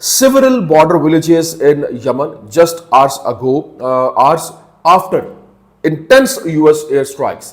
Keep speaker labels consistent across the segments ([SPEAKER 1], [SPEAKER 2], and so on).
[SPEAKER 1] several border villages in Yemen just hours after intense US air strikes।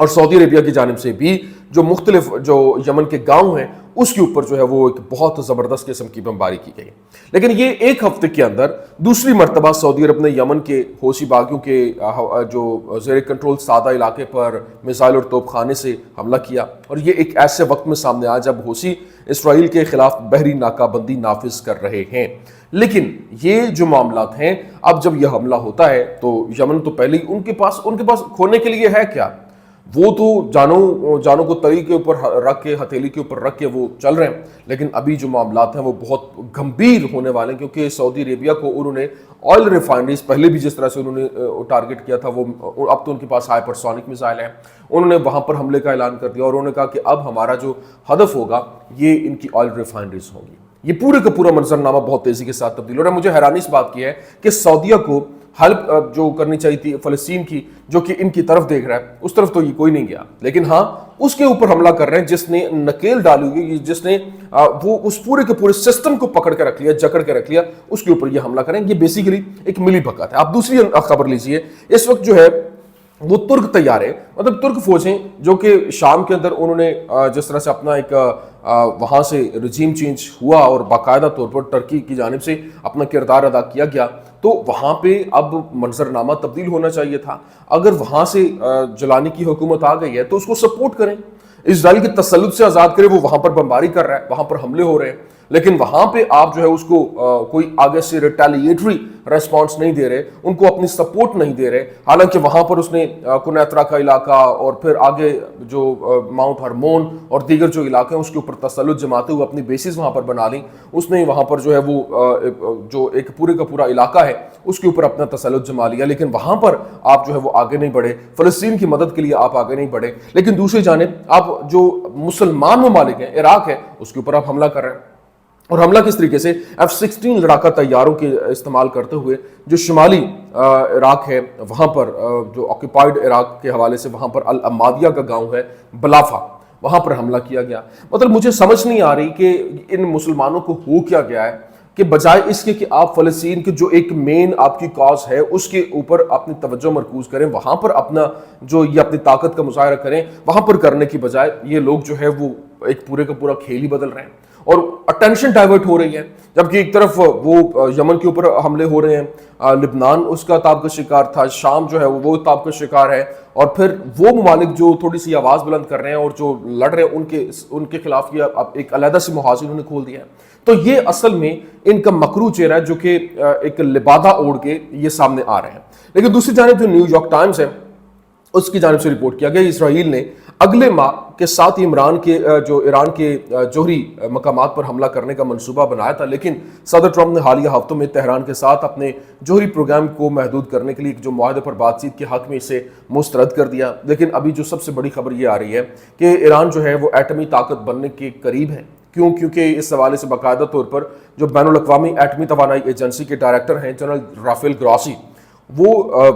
[SPEAKER 1] اور سعودی عربیہ کی جانب سے بھی جو مختلف جو یمن کے گاؤں ہیں اس کے اوپر جو ہے وہ ایک بہت زبردست قسم کی بمباری کی گئی. لیکن یہ ایک ہفتے کے اندر دوسری مرتبہ سعودی عرب نے یمن کے حوثی باغیوں کے جو زیر کنٹرول سادہ علاقے پر میزائل اور توپ خانے سے حملہ کیا, اور یہ ایک ایسے وقت میں سامنے آیا جب حوثی اسرائیل کے خلاف بحری ناکہ بندی نافذ کر رہے ہیں. لیکن یہ جو معاملات ہیں, اب جب یہ حملہ ہوتا ہے تو یمن تو پہلے ان کے پاس کھونے کے لیے ہے کیا؟ وہ تو جانوں کو تری کے اوپر رکھ کے, ہتھیلی کے اوپر رکھ کے وہ چل رہے ہیں. لیکن ابھی جو معاملات ہیں وہ بہت گمبھیر ہونے والے ہیں, کیونکہ سعودی عربیہ کو انہوں نے آئل ریفائنریز پہلے بھی جس طرح سے انہوں نے ٹارگٹ کیا تھا, وہ اب تو ان کے پاس ہائپر سونک میزائل ہیں, انہوں نے وہاں پر حملے کا اعلان کر دیا, اور انہوں نے کہا کہ اب ہمارا جو ہدف ہوگا یہ ان کی آئل ریفائنریز ہوں گی. یہ پورے کا پورا منظرنامہ بہت تیزی کے ساتھ تبدیل ہو رہا ہے. مجھے حیرانی اس بات کی ہے کہ سعودیہ کو ہیلپ جو کرنی چاہیے تھی فلسطین کی, جو کہ ان کی طرف دیکھ رہا ہے, اس طرف تو یہ کوئی نہیں گیا. لیکن ہاں اس کے اوپر حملہ کر رہے ہیں جس نے نکیل ڈالی ہوئی, جس نے وہ اس پورے کے پورے سسٹم کو پکڑ کے رکھ لیا, جکڑ کے رکھ لیا, اس کے اوپر یہ حملہ کریں. یہ بیسیکلی ایک ملی بھگت ہے. آپ دوسری خبر لیجئے, اس وقت جو ہے وہ ترک طیارے, مطلب ترک فوجیں جو کہ شام کے اندر انہوں نے جس طرح سے اپنا ایک وہاں سے رجیم چینج ہوا اور باقاعدہ طور پر ترکی کی جانب سے اپنا کردار ادا کیا گیا, تو وہاں پہ اب منظرنامہ تبدیل ہونا چاہیے تھا. اگر وہاں سے جلانے کی حکومت آ گئی ہے تو اس کو سپورٹ کریں, اسرائیل کے تسلط سے آزاد کریں. وہ وہاں پر بمباری کر رہا ہے, وہاں پر حملے ہو رہے ہیں, لیکن وہاں پہ آپ جو ہے اس کو کوئی آگے سے ریٹیلیٹری ریسپانس نہیں دے رہے, ان کو اپنی سپورٹ نہیں دے رہے. حالانکہ وہاں پر اس نے کنیترا کا علاقہ اور پھر آگے جو ماؤنٹ ہرمون اور دیگر جو علاقے ہیں اس کے اوپر تسلط جماتے ہوئے اپنی بیسز وہاں پر بنا لی. اس نے وہاں پر جو ہے وہ جو ایک پورے کا پورا علاقہ ہے اس کے اوپر اپنا تسلط جما لیا. لیکن وہاں پر آپ جو ہے وہ آگے نہیں بڑھے, فلسطین کی مدد کے لیے آپ آگے نہیں بڑھے. لیکن دوسری جانب آپ جو مسلمان ممالک ہیں, عراق ہے, اس کے اوپر آپ حملہ کر رہے ہیں. اور حملہ کس طریقے سے F-16 لڑاکا طیاروں کے استعمال کرتے ہوئے جو شمالی عراق ہے وہاں پر جو آکوپائڈ عراق کے حوالے سے وہاں پر العمادیہ کا گاؤں ہے بلافا, وہاں پر حملہ کیا گیا. مطلب مجھے سمجھ نہیں آ رہی کہ ان مسلمانوں کو ہو کیا گیا ہے کہ بجائے اس کے کہ آپ فلسطین کے جو ایک مین آپ کی کاز ہے اس کے اوپر اپنی توجہ مرکوز کریں, وہاں پر اپنا جو یہ اپنی طاقت کا مظاہرہ کریں, وہاں پر کرنے کی بجائے یہ لوگ جو ہے وہ ایک پورے کا پورا کھیل ہی بدل رہے ہیں اور اٹینشن ڈائیورٹ ہو رہی ہے. جبکہ ایک طرف وہ یمن کے اوپر حملے ہو رہے ہیں, لبنان اس کا تاب کا شکار تھا, شام جو ہے وہ تاب کا شکار ہے, اور پھر وہ ممالک جو تھوڑی سی آواز بلند کر رہے ہیں اور جو لڑ رہے ہیں ان کے خلاف یہ اب ایک علیحدہ سے محاذ انہوں نے کھول دیا ہے. تو یہ اصل میں ان کا مکروہ چہرہ ہے جو کہ ایک لبادہ اوڑھ کے یہ سامنے آ رہے ہیں. لیکن دوسری جانب جو نیو یارک ٹائمز ہے اس کی جانب سے رپورٹ کیا گیا اسرائیل نے اگلے ماہ کے ساتھ ایران کے جوہری مقامات پر حملہ کرنے کا منصوبہ بنایا تھا. لیکن صدر ٹرمپ نے حالیہ ہفتوں میں تہران کے ساتھ اپنے جوہری پروگرام کو محدود کرنے کے لیے جو معاہدے پر بات چیت کے حق میں اسے مسترد کر دیا. لیکن ابھی جو سب سے بڑی خبر یہ آ رہی ہے کہ ایران جو ہے وہ ایٹمی طاقت بننے کے قریب ہے. کیونکہ اس حوالے سے باقاعدہ طور پر جو بین الاقوامی ایٹمی توانائی ایجنسی کے ڈائریکٹر ہیں جنرل رافیل گراسی, وہ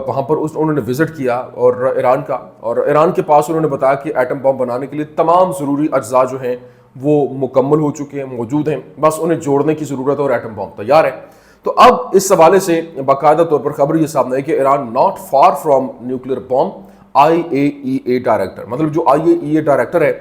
[SPEAKER 1] وہاں پر انہوں نے وزٹ کیا اور ایران کے پاس انہوں نے بتایا کہ ایٹم بم بنانے کے لیے تمام ضروری اجزاء جو ہیں وہ مکمل ہو چکے ہیں, موجود ہیں, بس انہیں جوڑنے کی ضرورت ہے اور ایٹم بم تیار ہے. تو اب اس حوالے سے باقاعدہ طور پر خبر یہ سامنے ہے کہ Iran not for from nuclear bomb. IAEA director, مطلب جو IAEA ڈائریکٹر ہے,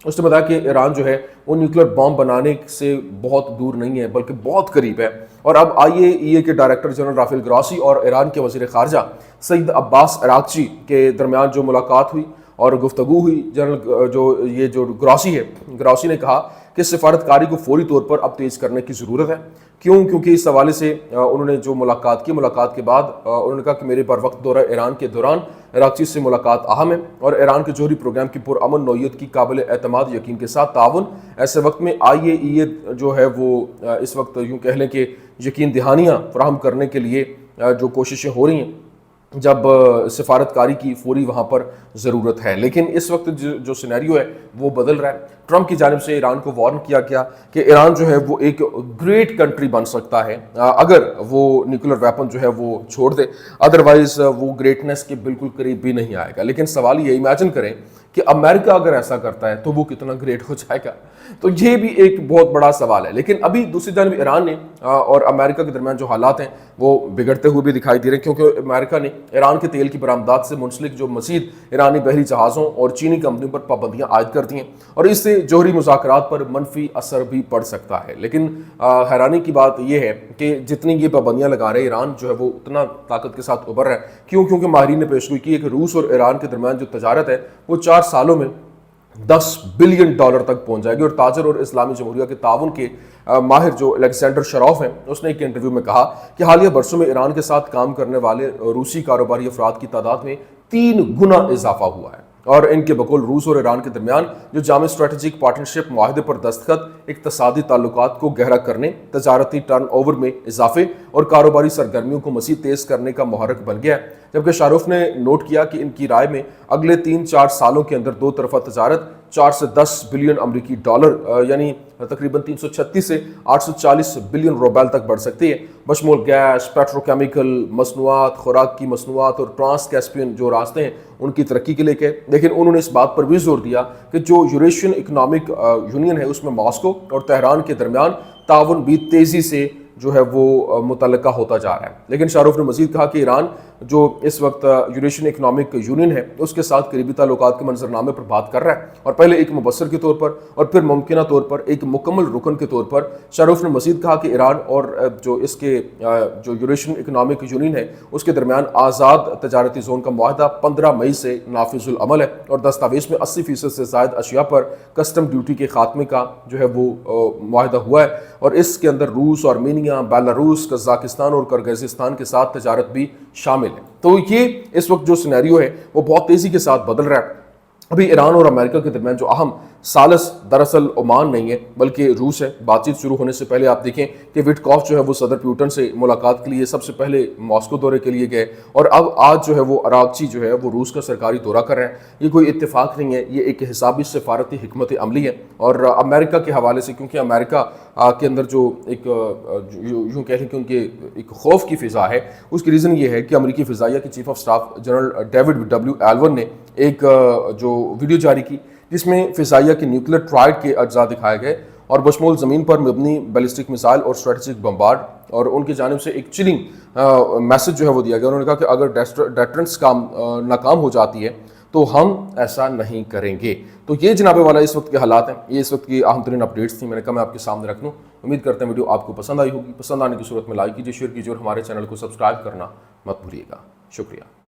[SPEAKER 1] اس نے بتایا کہ ایران جو ہے وہ نیوکلیر بم بنانے سے بہت دور نہیں ہے بلکہ بہت قریب ہے. اور اب IAEA کے ڈائریکٹر جنرل رافیل گراسی اور ایران کے وزیر خارجہ سعید عباس عراقچی کے درمیان جو ملاقات ہوئی اور گفتگو ہوئی, جنرل جو گراسی نے کہا کہ سفارتکاری کو فوری طور پر اب تیز کرنے کی ضرورت ہے. کیونکہ اس حوالے سے انہوں نے جو ملاقات کے بعد انہوں نے کہا کہ میرے بر وقت دورہ ایران کے دوران عراقچی سے ملاقات اہم ہے اور ایران کے جوہری پروگرام کی پرامن نوعیت کی قابل اعتماد یقین کے ساتھ تعاون. ایسے وقت میں IAEA جو ہے وہ اس وقت یوں کہہ لیں کہ یقین دہانیاں فراہم کرنے کے لیے جو کوششیں ہو رہی ہیں جب سفارتکاری کی فوری وہاں پر ضرورت ہے. لیکن اس وقت جو سینیریو ہے وہ بدل رہا ہے. ٹرمپ کی جانب سے ایران کو وارن کیا گیا کہ ایران جو ہے وہ ایک گریٹ کنٹری بن سکتا ہے اگر وہ نیوکلیر ویپن جو ہے وہ چھوڑ دے, ادروائز وہ گریٹنس کے بالکل قریب بھی نہیں آئے گا. لیکن سوال یہ امیجن کریں کہ امریکہ اگر ایسا کرتا ہے تو وہ کتنا گریٹ ہو جائے گا. تو یہ بھی ایک بہت بڑا سوال ہے. لیکن ابھی دوسری جانب ایران نے اور امریکہ کے درمیان جو حالات ہیں وہ بگڑتے ہوئے بھی دکھائی دے رہے ہیں, کیونکہ امریکہ نے ایران کے تیل کی برآمدات سے منسلک جو مزید ایرانی بحری جہازوں اور چینی کمپنیوں پر پابندیاں عائد کر دی ہیں, اور اس سے جوہری مذاکرات پر منفی اثر بھی پڑ سکتا ہے. لیکن حیرانی کی بات یہ ہے کہ جتنی یہ پابندیاں لگا رہے ایران جو ہے وہ اتنا طاقت کے ساتھ ابھر رہا ہے. کیوں؟ کیونکہ ماہرین نے پیشگوئی کی ہے کہ روس اور ایران کے درمیان جو تجارت ہے وہ 4 سالوں میں $10 بلین تک پہنچ جائے گی. اور تاجر اور اسلامی جمہوریہ کے تعاون کے ماہر جو الیگزینڈر شروف ہیں, اس نے ایک انٹرویو میں کہا کہ حالیہ برسوں میں ایران کے ساتھ کام کرنے والے روسی کاروباری افراد کی تعداد میں 3 گنا اضافہ ہوا ہے. اور ان کے بقول روس اور ایران کے درمیان جو جامع اسٹریٹجک پارٹنرشپ معاہدے پر دستخط اقتصادی تعلقات کو گہرا کرنے, تجارتی ٹرن اوور میں اضافے اور کاروباری سرگرمیوں کو مزید تیز کرنے کا محرک بن گیا ہے. جبکہ شاروف نے نوٹ کیا کہ ان کی رائے میں اگلے 3-4 سالوں کے اندر دو طرفہ تجارت 4 سے 10 بلین امریکی ڈالر یعنی تقریباً 336 سے 840 بلین روبیل تک بڑھ سکتی ہے, بشمول گیس, پیٹروکیمیکل مصنوعات, خوراک کی مصنوعات اور ٹرانس کیسپین جو راستے ہیں ان کی ترقی کے لیے کہ. لیکن انہوں نے اس بات پر بھی زور دیا کہ جو یوریشین اکنامک یونین ہے اس میں ماسکو اور تہران کے درمیان تعاون بھی تیزی سے جو ہے وہ متعلقہ ہوتا جا رہا ہے. لیکن شاروف نے مزید کہا کہ ایران جو اس وقت یوریشین اکنامک یونین ہے اس کے ساتھ قریبی تعلقات کے منظرنامے پر بات کر رہا ہے, اور پہلے ایک مبصر کے طور پر اور پھر ممکنہ طور پر ایک مکمل رکن کے طور پر. شاروف نے مزید کہا کہ ایران اور جو اس کے جو یوریشین اکنامک یونین ہے اس کے درمیان آزاد تجارتی زون کا معاہدہ 15 مئی سے نافذ العمل ہے, اور دستاویز میں 80% سے زائد اشیاء پر کسٹم ڈیوٹی کے خاتمے کا جو ہے وہ معاہدہ ہوا ہے, اور اس کے اندر روس, آرمینیا, بیلاروس, قزاقستان اور کرغیزستان کے ساتھ تجارت بھی شامل ہے. تو یہ اس وقت جو سینیریو ہے وہ بہت تیزی کے ساتھ بدل رہا ہے. ابھی ایران اور امریکہ کے درمیان جو اہم ثالث دراصل عمان نہیں ہے بلکہ روس ہے. بات چیت شروع ہونے سے پہلے آپ دیکھیں کہ وٹکاف جو ہے وہ صدر پیوٹن سے ملاقات کے لیے سب سے پہلے ماسکو دورے کے لیے گئے, اور اب آج جو ہے وہ اراغچی جو ہے وہ روس کا سرکاری دورہ کر رہے ہیں. یہ کوئی اتفاق نہیں ہے, یہ ایک حسابی سفارتی حکمت عملی ہے. اور امریکہ کے حوالے سے کیونکہ امریکہ کے اندر جو ایک یوں کہہ لیں کہ ان کے ایک خوف کی فضا ہے, اس کی ریزن یہ ہے کہ امریکی فضائیہ کے chief of staff general David W Allvin نے ایک جو ویڈیو جاری کی جس میں فضائیہ کے نیوکلیر ٹرائیڈ کے اجزاء دکھائے گئے, اور بشمول زمین پر مبنی بیلسٹک میزائل اور اسٹریٹجک بمبارڈ, اور ان کی جانب سے ایک چلنگ میسج جو ہے وہ دیا گیا. انہوں نے کہا کہ اگر ڈیٹرنس ناکام ہو جاتی ہے تو ہم ایسا نہیں کریں گے. تو یہ جناب والا اس وقت کے حالات ہیں, یہ اس وقت کی اہم ترین اپڈیٹس تھیں, میں نے کہا میں آپ کے سامنے رکھ لوں. امید کرتے ہیں ویڈیو آپ کو پسند آئی ہوگی. پسند آنے کی صورت میں لائک کیجیے, شیئر کیجیے اور ہمارے چینل کو سبسکرائب کرنا مت بھولیے گا. شکریہ.